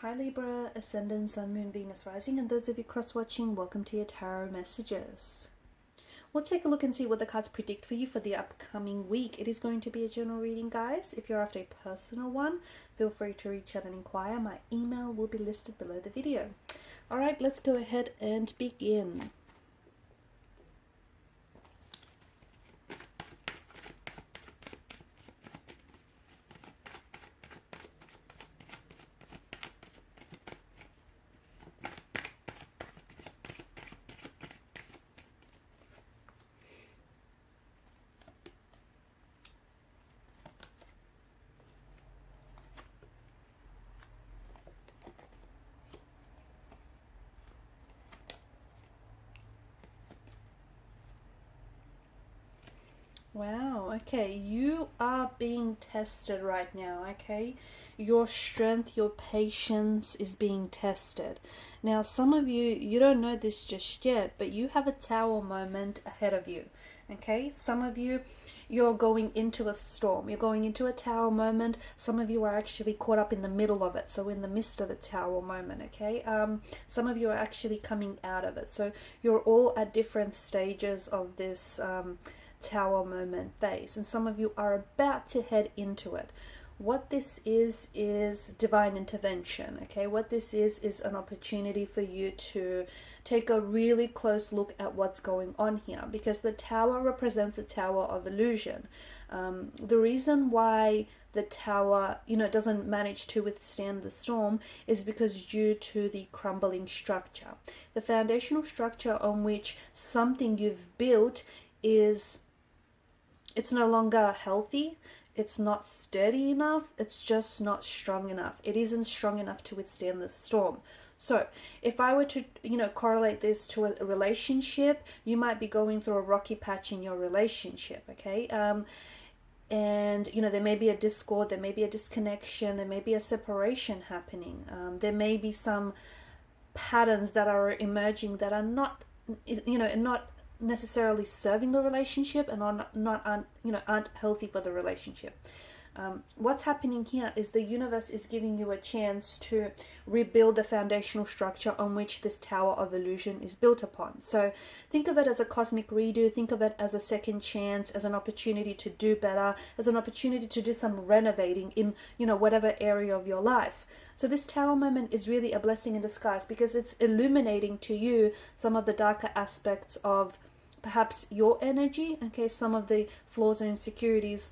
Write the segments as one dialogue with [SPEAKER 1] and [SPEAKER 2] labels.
[SPEAKER 1] Hi Libra, Ascendant, Sun, Moon, Venus, Rising, and those of you cross-watching, welcome to your tarot messages. We'll take a look and see what the cards predict for you for the upcoming week. It is going to be a general reading, guys. If you're after a personal one, feel free to reach out and inquire. My email will be listed below the video. Alright, let's go ahead and begin. Wow, okay, you are being tested right now, okay? Your strength, your patience is being tested. Now, some of you, you don't know this just yet, but you have a tower moment ahead of you, okay? Some of you, you're going into a storm, you're going into a tower moment. Some of you are actually caught up in the middle of it, so in the midst of a tower moment, okay? Some of you are actually coming out of it, so you're all at different stages of this tower moment phase, and some of you are about to head into it. What this is divine intervention, okay? What this is an opportunity for you to take a really close look at what's going on here, because the tower represents the tower of illusion. The reason why the tower, doesn't manage to withstand the storm is because due to the crumbling structure. The foundational structure on which something you've built it's no longer healthy, it's not sturdy enough, it's just not strong enough. It isn't strong enough to withstand the storm. So if I were to, correlate this to a relationship, you might be going through a rocky patch in your relationship, okay? And, there may be a discord, there may be a disconnection, there may be a separation happening. There may be some patterns that are emerging that are not, not necessarily serving the relationship and aren't healthy for the relationship. What's happening here is the universe is giving you a chance to rebuild the foundational structure on which this tower of illusion is built upon. So think of it as a cosmic redo, think of it as a second chance, as an opportunity to do better, as an opportunity to do some renovating in whatever area of your life. So this tower moment is really a blessing in disguise, because it's illuminating to you some of the darker aspects of perhaps your energy, okay, some of the flaws and insecurities,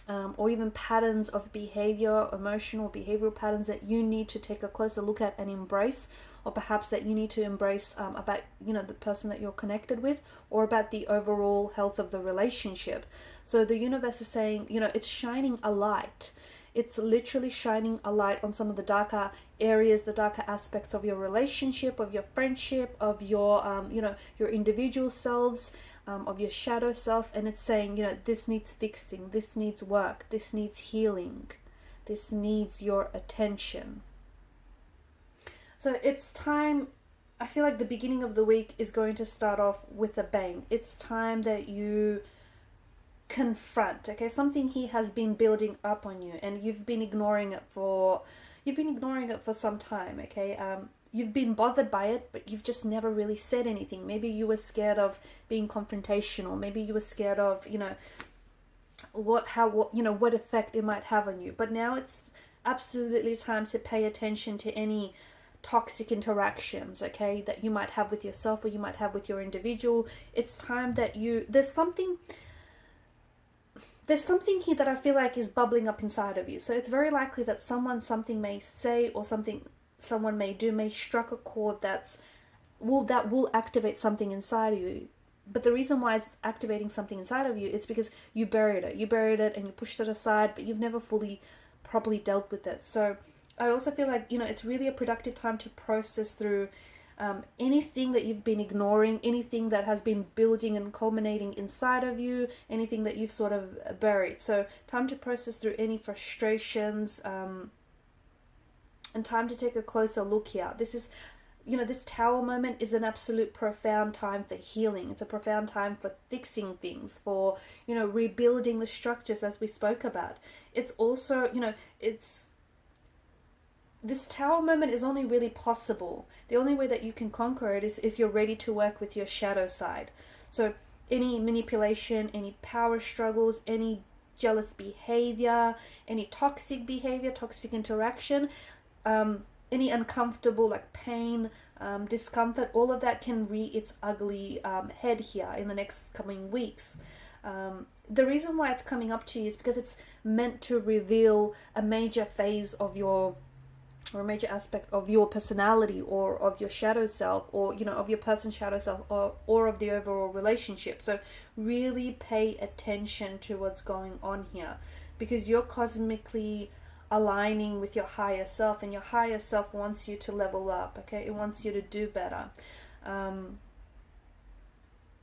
[SPEAKER 1] or even patterns of behavior, emotional behavioral patterns that you need to take a closer look at and embrace, or perhaps that you need to embrace about the person that you're connected with, or about the overall health of the relationship. So the universe is saying, it's shining a light. It's literally shining a light on some of the darker areas, the darker aspects of your relationship, of your friendship, of your your individual selves, of your shadow self. And it's saying, this needs fixing, this needs work, this needs healing, this needs your attention. So it's time. I feel like the beginning of the week is going to start off with a bang. It's time that you confront, okay, something he has been building up on you, and you've been ignoring it for some time, okay? You've been bothered by it, but you've just never really said anything. Maybe you were scared of being confrontational, maybe you were scared of what effect it might have on you. But now it's absolutely time to pay attention to any toxic interactions, okay, that you might have with yourself, or you might have with your individual. It's time that there's something here that I feel like is bubbling up inside of you. So it's very likely that something may say, or someone may do, may struck a chord that will activate something inside of you. But the reason why it's activating something inside of you, it's because you buried it and you pushed it aside, but you've never properly dealt with it. So I also feel like, it's really a productive time to process through anything that you've been ignoring, anything that has been building and culminating inside of you, anything that you've sort of buried. So time to process through any frustrations, and time to take a closer look here. This is, this tower moment is an absolute profound time for healing. It's a profound time for fixing things, for, rebuilding the structures as we spoke about. It's also, this tower moment is only really possible. The only way that you can conquer it is if you're ready to work with your shadow side. So any manipulation, any power struggles, any jealous behavior, any toxic behavior, toxic interaction, any uncomfortable like pain, discomfort, all of that can rear its ugly head here in the next coming weeks. The reason why it's coming up to you is because it's meant to reveal a major phase of your, or a major aspect of your personality, or of your shadow self, or of your person's shadow self, or of the overall relationship. So really pay attention to what's going on here, because you're cosmically aligning with your higher self, and your higher self wants you to level up. Okay, it wants you to do better.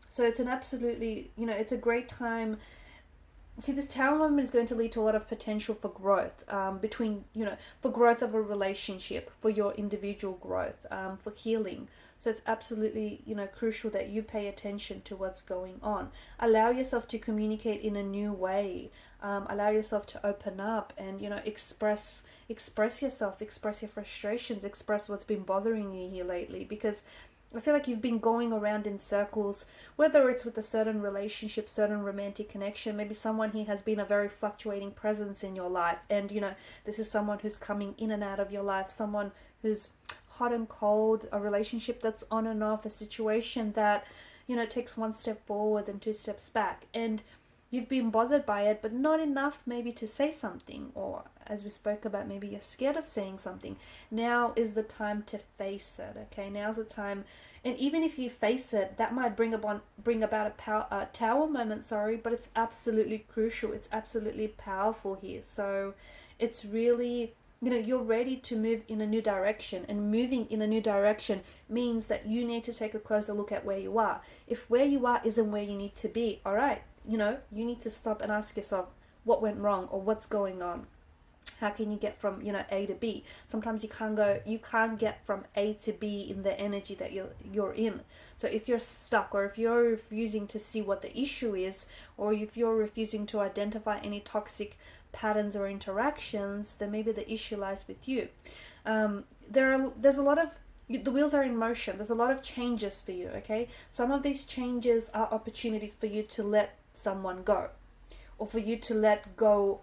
[SPEAKER 1] So it's an absolutely, it's a great time. See, this tower moment is going to lead to a lot of potential for growth, for growth of a relationship, for your individual growth, for healing. So it's absolutely, crucial that you pay attention to what's going on. Allow yourself to communicate in a new way. Allow yourself to open up and, express yourself, express your frustrations, express what's been bothering you here lately, because I feel like you've been going around in circles, whether it's with a certain relationship, certain romantic connection. Maybe someone here has been a very fluctuating presence in your life, and this is someone who's coming in and out of your life, someone who's hot and cold, a relationship that's on and off, a situation that takes one step forward and two steps back, and you've been bothered by it, but not enough maybe to say something, or as we spoke about, maybe you're scared of saying something. Now is the time to face it. Okay, now's the time. And even if you face it, that might bring about a tower moment, but it's absolutely crucial. It's absolutely powerful here. So it's really, you're ready to move in a new direction, and moving in a new direction means that you need to take a closer look at where you are. If where you are isn't where you need to be, all right, you need to stop and ask yourself what went wrong, or what's going on. How can you get from A to B? Sometimes you can't get from A to B in the energy that you're in. So if you're stuck, or if you're refusing to see what the issue is, or if you're refusing to identify any toxic patterns or interactions, then maybe the issue lies with you. There's a lot of, the wheels are in motion. There's a lot of changes for you. Okay, some of these changes are opportunities for you to let someone go, or for you to let go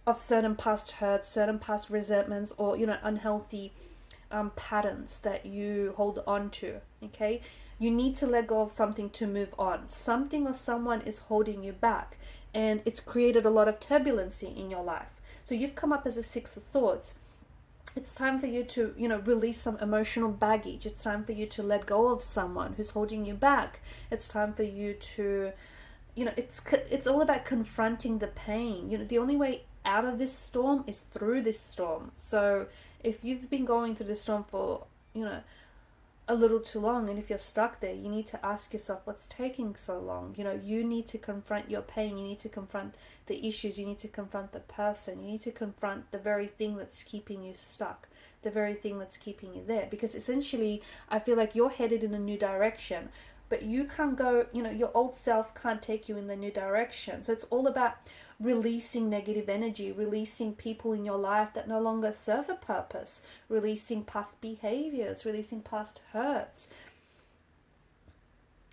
[SPEAKER 1] of certain past hurts, certain past resentments, or unhealthy patterns that you hold on to. Okay, you need to let go of something to move on. Something or someone is holding you back, and it's created a lot of turbulency in your life. So you've come up as a Six of Swords. It's time for you to release some emotional baggage. It's time for you to let go of someone who's holding you back. It's time for you to it's all about confronting the pain. The only way out of this storm is through this storm. So if you've been going through this storm for a little too long, and if you're stuck there, you need to ask yourself, what's taking so long? You need to confront your pain. You need to confront the issues. You need to confront the person. You need to confront the very thing that's keeping you stuck, the very thing that's keeping you there. Because essentially, I feel like you're headed in a new direction, but you can't go, your old self can't take you in the new direction. So it's all about releasing negative energy, releasing people in your life that no longer serve a purpose, releasing past behaviors, releasing past hurts.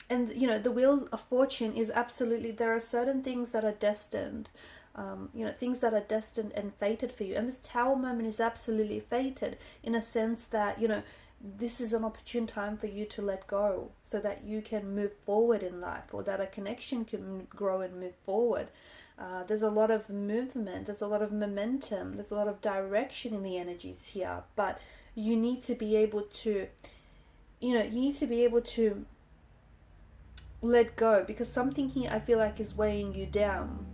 [SPEAKER 1] And the wheel of fortune is absolutely, there are certain things that are destined, things that are destined and fated for you. And this tower moment is absolutely fated, in a sense that this is an opportune time for you to let go, so that you can move forward in life, or that a connection can grow and move forward. There's a lot of movement, there's a lot of momentum, there's a lot of direction in the energies here, but you need to be able to, let go, because something here I feel like is weighing you down.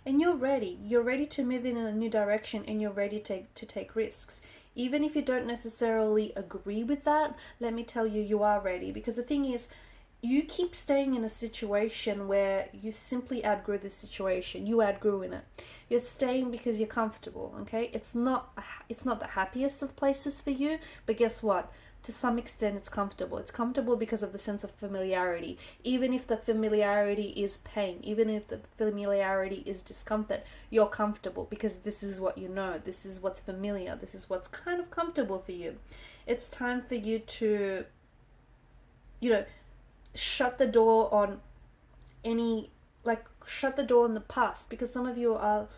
[SPEAKER 1] And you're ready to move in a new direction, and you're ready to take risks. Even if you don't necessarily agree with that, let me tell you, you are ready. Because the thing is, you keep staying in a situation where you simply outgrew the situation. You outgrew in it. You're staying because you're comfortable, okay? It's not the happiest of places for you, but guess what? to some extent it's comfortable. It's comfortable because of the sense of familiarity. Even if the familiarity is pain, even if the familiarity is discomfort, you're comfortable because this is what you know. This is what's familiar. This is what's kind of comfortable for you. It's time for you to, you know, shut the door on any, like, shut the door on the past, because some of you are,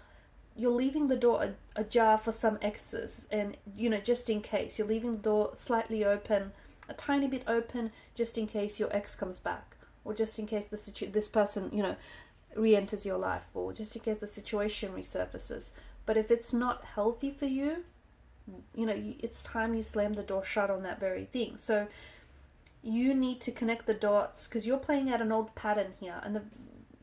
[SPEAKER 1] you're leaving the door ajar for some exes, and, you know, just in case, you're leaving the door slightly open, a tiny bit open, just in case your ex comes back, or just in case this person, you know, re-enters your life, or just in case the situation resurfaces. But if it's not healthy for you, you know, it's time you slam the door shut on that very thing. So you need to connect the dots, because you're playing out an old pattern here, and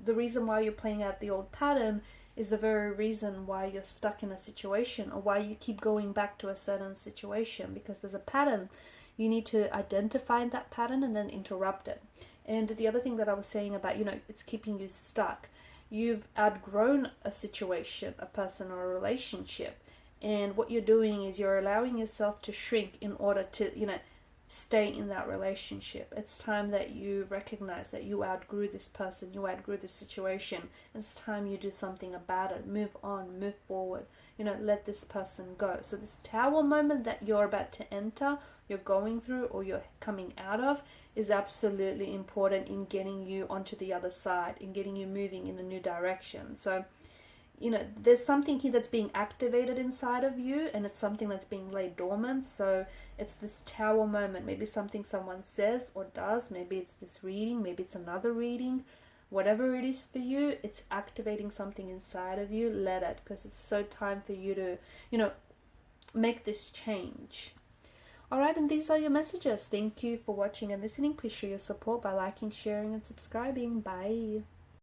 [SPEAKER 1] the reason why you're playing out the old pattern is the very reason why you're stuck in a situation, or why you keep going back to a certain situation, because there's a pattern. You need to identify that pattern and then interrupt it. And the other thing that I was saying about, you know, it's keeping you stuck. You've outgrown a situation, a person, or a relationship. And what you're doing is you're allowing yourself to shrink in order to, you know, stay in that relationship. It's time that you recognize that you outgrew this person, you outgrew this situation. It's time you do something about it. Move on, move forward. You know, let this person go. So this tower moment that you're about to enter, you're going through, or you're coming out of, is absolutely important in getting you onto the other side, in getting you moving in a new direction. So, you know, there's something here that's being activated inside of you, and it's something that's being laid dormant. So it's this tower moment. Maybe something someone says or does. Maybe it's this reading. Maybe it's another reading. Whatever it is for you, it's activating something inside of you. Let it, because it's so time for you to, you know, make this change. Alright, and these are your messages. Thank you for watching and listening. Please show your support by liking, sharing, and subscribing. Bye.